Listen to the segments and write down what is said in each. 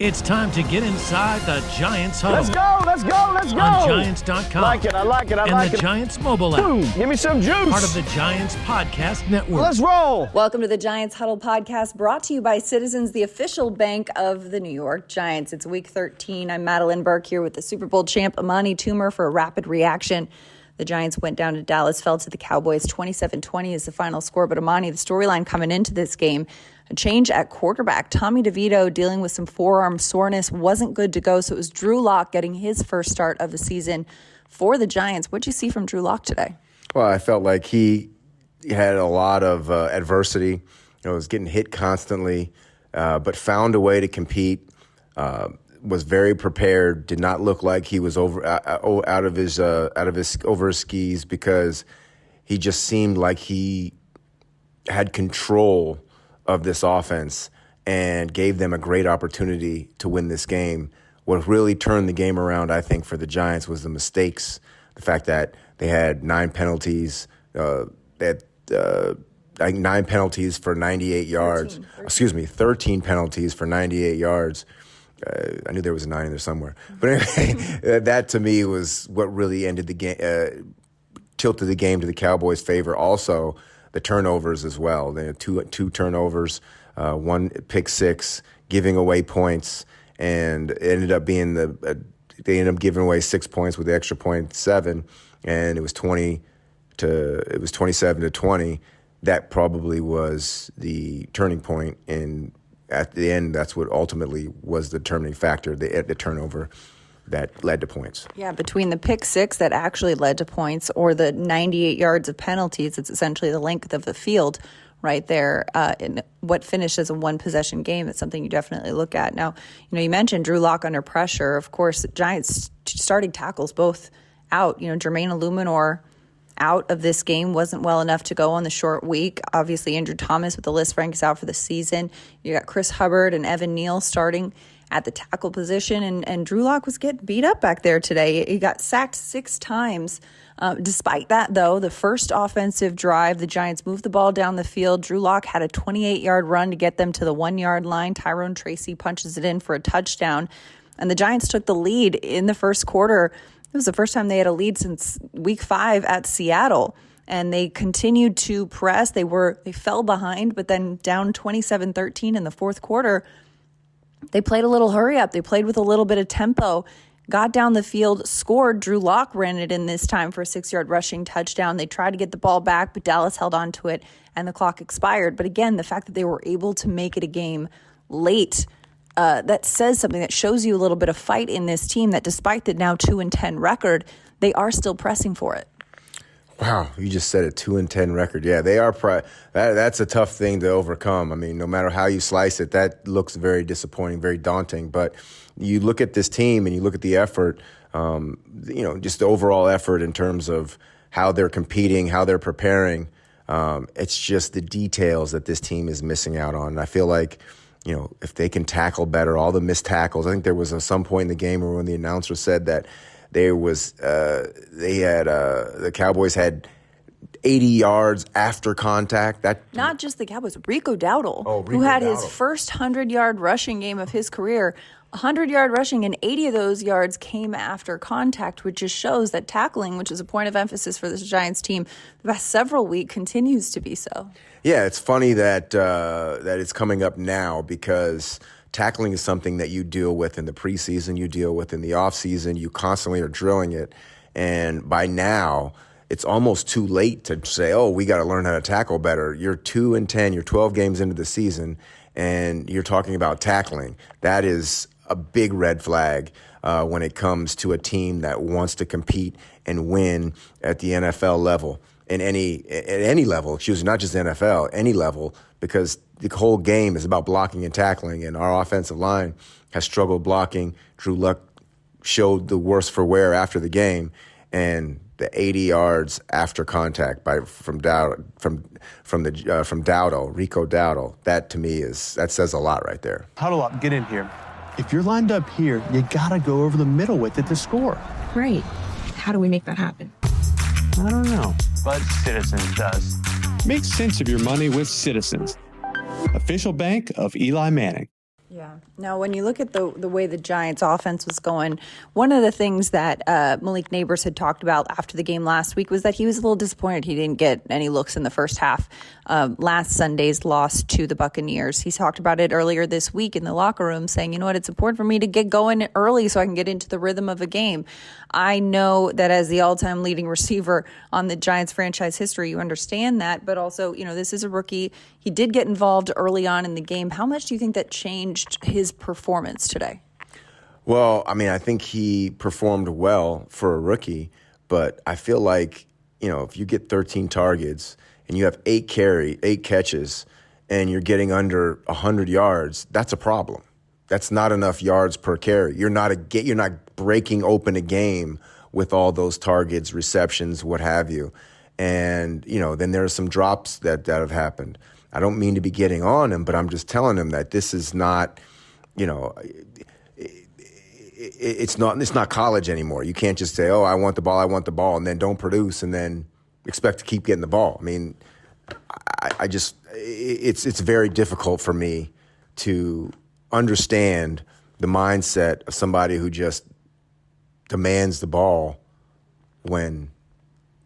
It's time to get inside the Giants Huddle. Let's go, let's go, let's go. On Giants.com. I like it, I like it. And the Giants mobile app. Boom, give me some juice. Part of the Giants Podcast Network. Let's roll. Welcome to the Giants Huddle podcast, brought to you by Citizens, the official bank of the New York Giants. It's week 13. I'm Madelyn, Burke here with the Super Bowl champ Amani, Toomer for a rapid reaction. The Giants went down to Dallas, fell to the Cowboys. 27-20 is the final score. But Amani, the storyline coming into this game, a change at quarterback. Tommy DeVito dealing with some forearm soreness, wasn't good to go. So it was Drew Lock getting his first start of the season for the Giants. What'd you see from Drew Lock today? Well, I felt like he had a lot of adversity. Was getting hit constantly, but found a way to compete. Was very prepared. Did not look like he was over his skis, because he just seemed like he had control of this offense and gave them a great opportunity to win this game. What really turned the game around, I think, for the Giants was the mistakes. The fact that they had 9 penalties. They had 9 penalties for 98 yards. 13 penalties for 98 yards. I knew there was a 9 in there somewhere. But anyway, that to me was what really ended the game, tilted the game to the Cowboys' favor. Also, the turnovers as well. They had two turnovers, 1 pick six, giving away points, and it ended up being they ended up giving away 6 points with the extra point 7, and it was 27-20. That probably was the turning point, and at the end, that's what ultimately was the determining factor, the turnover that led to points. Yeah, between the pick six that actually led to points or the 98 yards of penalties, it's essentially the length of the field right there in what finished as a one-possession game. It's something you definitely look at. Now, you mentioned Drew Lock under pressure. Of course, Giants starting tackles both out. Jermaine Illuminor out of this game, wasn't well enough to go on the short week. Obviously, Andrew Thomas with the list ranks out for the season. You got Chris Hubbard and Evan Neal starting at the tackle position, and Drew Lock was getting beat up back there today. He got sacked 6 times. Despite that, though, the first offensive drive, the Giants moved the ball down the field. Drew Lock had a 28-yard run to get them to the 1-yard line. Tyrone Tracy punches it in for a touchdown, and the Giants took the lead in the first quarter. It was the first time they had a lead since week 5 at Seattle, and they continued to press. They fell behind, but then down 27-13 in the fourth quarter, they played a little hurry up. They played with a little bit of tempo, got down the field, scored. Drew Lock ran it in this time for a 6-yard rushing touchdown. They tried to get the ball back, but Dallas held on to it, and the clock expired. But again, the fact that they were able to make it a game late, that says something, that shows you a little bit of fight in this team, that despite the now 2-10 record, they are still pressing for it. Wow, you just said a 2-10 record. Yeah, they are. That's a tough thing to overcome. I mean, no matter how you slice it, that looks very disappointing, very daunting. But you look at this team and you look at the effort, just the overall effort in terms of how they're competing, how they're preparing. It's just the details that this team is missing out on. And I feel like, if they can tackle better, all the missed tackles. I think there was some point in the game where when the announcer said that the Cowboys had 80 yards after contact. Not just the Cowboys, Rico Dowdle, who had his first 100-yard rushing game of his career. 100-yard rushing, and 80 of those yards came after contact, which just shows that tackling, which is a point of emphasis for this Giants team the past several weeks, continues to be so. Yeah, it's funny that it's coming up now, because tackling is something that you deal with in the preseason, you deal with in the offseason, you constantly are drilling it. And by now, it's almost too late to say, we got to learn how to tackle better. You're 2-10, you're 12 games into the season, and you're talking about tackling. That is a big red flag when it comes to a team that wants to compete and win at the NFL level, at any level, not just NFL, any level, because the whole game is about blocking and tackling, and our offensive line has struggled blocking. Drew Lock showed the worst for wear after the game, and the 80 yards after contact from Dowdle, Rico Dowdle, that to me that says a lot right there. Huddle up, get in here. If you're lined up here, you gotta go over the middle with it to score. Right. How do we make that happen? I don't know. But Citizens does. Make sense of your money with Citizens, official bank of Eli Manning. Yeah. Now, when you look at the way the Giants' offense was going, one of the things that Malik Neighbors had talked about after the game last week was that he was a little disappointed he didn't get any looks in the first half. Last Sunday's loss to the Buccaneers. He talked about it earlier this week in the locker room, saying, you know what, it's important for me to get going early so I can get into the rhythm of a game. I know that as the all-time leading receiver on the Giants franchise history, you understand that, but also, this is a rookie. He did get involved early on in the game. How much do you think that changed his performance today? Well, I think he performed well for a rookie, but I feel like, if you get 13 targets and you have 8 catches and you're getting under 100 yards, that's a problem. That's not enough yards per carry. You're not breaking open a game with all those targets, receptions, what have you. And, then there are some drops that have happened. I don't mean to be getting on him, but I'm just telling him that this is not, it's not college anymore. You can't just say, oh, I want the ball, and then don't produce and then expect to keep getting the ball. It's very difficult for me to understand the mindset of somebody who just demands the ball when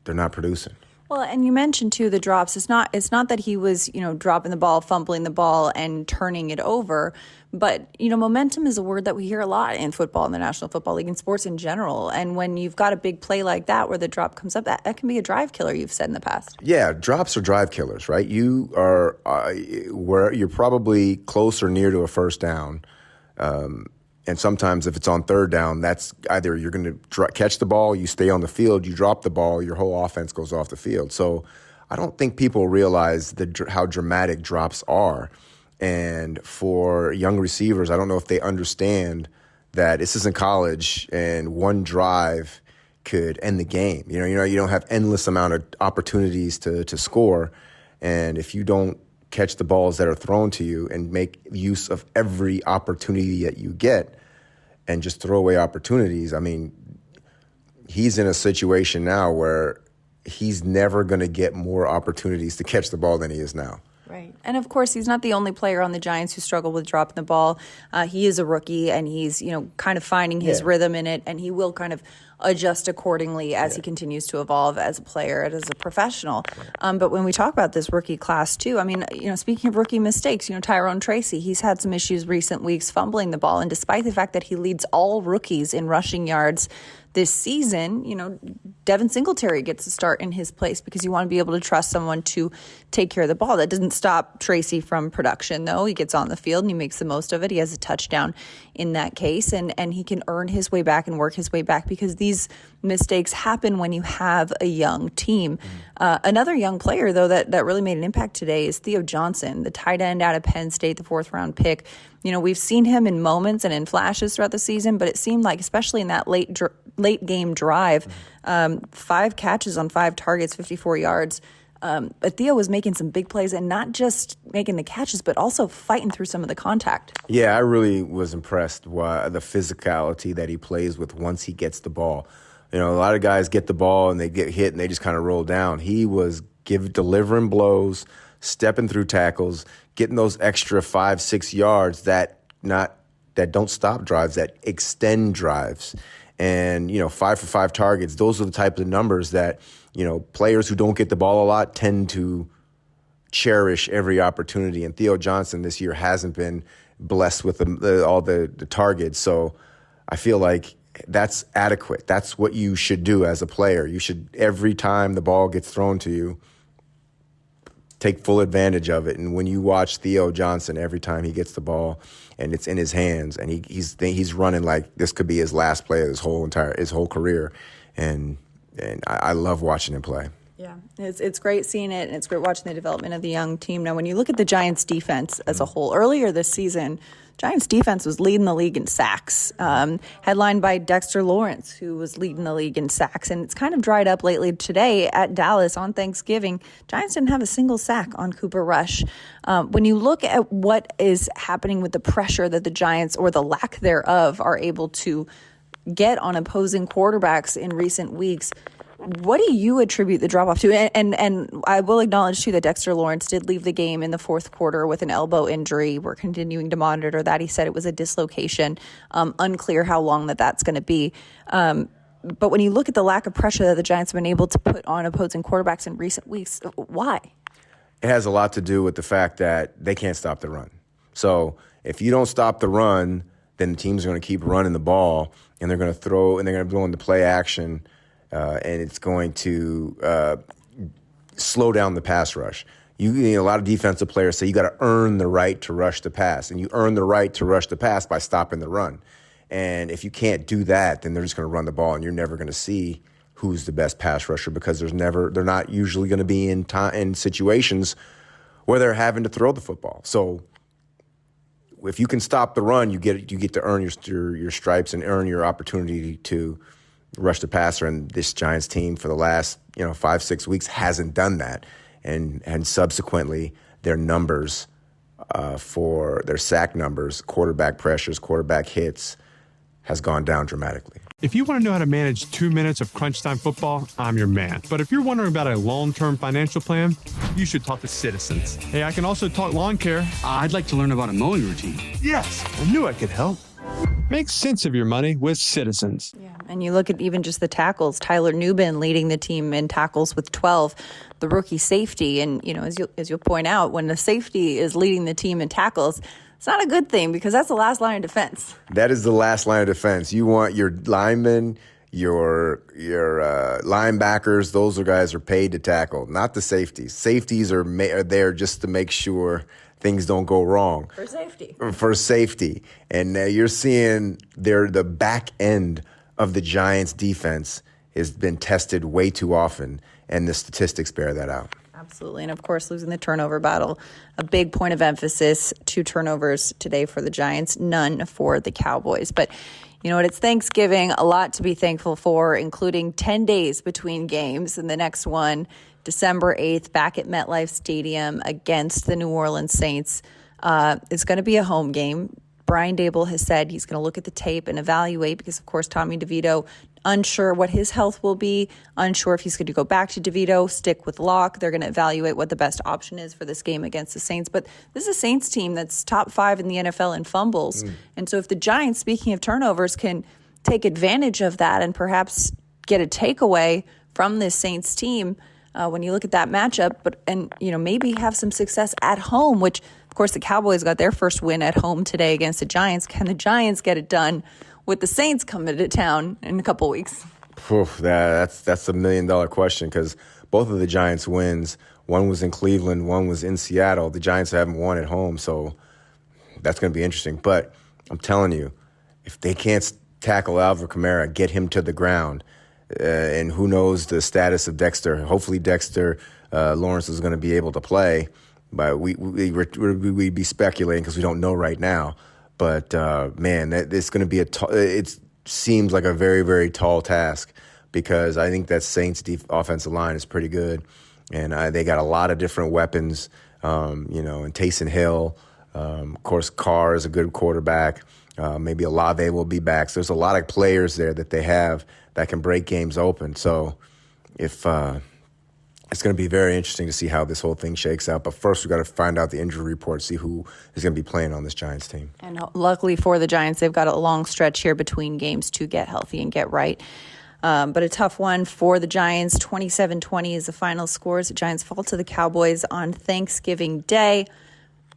they're not producing. Well, and you mentioned too the drops. It's not that he was, dropping the ball, fumbling the ball, and turning it over. But, momentum is a word that we hear a lot in football, in the National Football League, and sports in general. And when you've got a big play like that where the drop comes up, that can be a drive killer, you've said in the past. Yeah, drops are drive killers, right? You are where you're probably close or near to a first down. And sometimes if it's on third down, that's either you're going to catch the ball, you stay on the field, you drop the ball, your whole offense goes off the field. So I don't think people realize how dramatic drops are. And for young receivers, I don't know if they understand that this isn't college and one drive could end the game. You don't have endless amount of opportunities to score. And if you don't catch the balls that are thrown to you and make use of every opportunity that you get and just throw away opportunities, he's in a situation now where he's never going to get more opportunities to catch the ball than he is now. Right. And of course, he's not the only player on the Giants who struggled with dropping the ball. He is a rookie, and he's, kind of finding his rhythm in it, and he will kind of adjust accordingly as he continues to evolve as a player and as a professional. But when we talk about this rookie class too, speaking of rookie mistakes, Tyrone Tracy, he's had some issues recent weeks fumbling the ball. And despite the fact that he leads all rookies in rushing yards this season, Devin Singletary gets to start in his place because you want to be able to trust someone to take care of the ball. That doesn't stop Tracy from production, though. He gets on the field and he makes the most of it. He has a touchdown in that case, and he can earn his way back and work his way back because these mistakes happen when you have a young team. Another young player, though, that really made an impact today is Theo Johnson, the tight end out of Penn State, the 4th-round pick. We've seen him in moments and in flashes throughout the season, but it seemed like, especially in that late game drive, 5 catches on 5 targets, 54 yards. But Theo was making some big plays and not just making the catches, but also fighting through some of the contact. Yeah, I really was impressed by the physicality that he plays with once he gets the ball. A lot of guys get the ball and they get hit and they just kind of roll down. He was delivering blows, stepping through tackles, getting those extra 5-6 yards that don't stop drives, that extend drives. And, 5 for 5 targets, those are the type of numbers that, players who don't get the ball a lot tend to cherish every opportunity. And Theo Johnson this year hasn't been blessed with all the targets. So I feel like that's adequate. That's what you should do as a player. You should, every time the ball gets thrown to you, take full advantage of it. And when you watch Theo Johnson, every time he gets the ball and it's in his hands and he's running like this could be his last play of his whole career. And I love watching him play. Yeah, it's great seeing it, and it's great watching the development of the young team. Now, when you look at the Giants' defense as a whole, earlier this season, Giants' defense was leading the league in sacks, headlined by Dexter Lawrence, who was leading the league in sacks. And it's kind of dried up lately. Today at Dallas on Thanksgiving, Giants didn't have a single sack on Cooper Rush. When you look at what is happening with the pressure that the Giants, or the lack thereof, are able to get on opposing quarterbacks in recent weeks, What do you attribute the drop-off to? And I will acknowledge, too, that Dexter Lawrence did leave the game in the fourth quarter with an elbow injury. We're continuing to monitor that. He said it was a dislocation. Unclear how long that's going to be. But when you look at the lack of pressure that the Giants have been able to put on opposing quarterbacks in recent weeks, why? It has a lot to do with the fact that they can't stop the run. So if you don't stop the run, then the teams are going to keep running the ball, and they're going to throw, and they're going to go into play action, and it's going to slow down the pass rush. A lot of defensive players say you got to earn the right to rush the pass, and you earn the right to rush the pass by stopping the run. And if you can't do that, then they're just going to run the ball, and you're never going to see who's the best pass rusher because they're not usually going to be in situations where they're having to throw the football. So if you can stop the run, you get to earn your stripes and earn your opportunity to rush the passer. And this Giants team for the last 5-6 weeks hasn't done that, and subsequently their numbers for their sack numbers, quarterback pressures, quarterback hits has gone down dramatically. If you want to know how to manage 2 minutes of crunch time football, I'm your man. But if you're wondering about a long-term financial plan, you should talk to Citizens. Hey, I can also talk lawn care. I'd like to learn about a mowing routine. Yes, I knew I could help. Make sense of your money with Citizens. Yeah, and you look at even just the tackles. Tyler Nubin leading the team in tackles with 12, the rookie safety. And, as you'll point out, when the safety is leading the team in tackles, it's not a good thing because that's the last line of defense. That is the last line of defense. You want your linemen, your linebackers, those guys are paid to tackle, not the safeties. Safeties are there just to make sure things don't go wrong. For safety. And you're seeing the back end of the Giants' defense has been tested way too often, and the statistics bear that out. Absolutely. And, of course, losing the turnover battle, a big point of emphasis. 2 turnovers today for the Giants, none for the Cowboys. But you know what? It's Thanksgiving, a lot to be thankful for, including 10 days between games. And the next one, December 8th, back at MetLife Stadium against the New Orleans Saints. It's going to be a home game. Brian Dable has said he's going to look at the tape and evaluate because, of course, Tommy DeVito, unsure what his health will be, unsure if he's going to go back to DeVito, stick with Locke. They're going to evaluate what the best option is for this game against the Saints. But this is a Saints team that's top 5 in the NFL in fumbles. And so if the Giants, speaking of turnovers, can take advantage of that and perhaps get a takeaway from this Saints team, when you look at that matchup, maybe have some success at home, which, of course, the Cowboys got their first win at home today against the Giants. Can the Giants get it done with the Saints coming to town in a couple weeks? That's $1 million question because both of the Giants' wins, one was in Cleveland, one was in Seattle. The Giants haven't won at home, so that's going to be interesting. But I'm telling you, if they can't tackle Alvin Kamara, get him to the ground, and who knows the status of Dexter. Hopefully Dexter Lawrence is going to be able to play, but we'd be speculating because we don't know right now. But, man, it's going to be it seems like a very, very tall task because I think that Saints offensive line is pretty good. And they got a lot of different weapons, and Taysom Hill. Of course, Carr is a good quarterback. Maybe Olave will be back. So there's a lot of players there that they have that can break games open. So if it's going to be very interesting to see how this whole thing shakes out. But first, we've got to find out the injury report, see who is going to be playing on this Giants team. And luckily for the Giants, they've got a long stretch here between games to get healthy and get right. But a tough one for the Giants. 27-20 is the final score as the Giants fall to the Cowboys on Thanksgiving Day.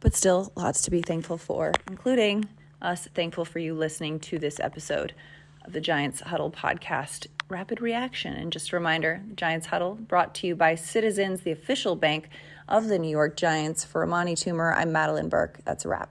But still, lots to be thankful for, including us thankful for you listening to this episode of the Giants Huddle podcast, Rapid Reaction. And just a reminder, Giants Huddle brought to you by Citizens, the official bank of the New York Giants. For Amani, Toomer, I'm Madelyn Burke. That's a wrap.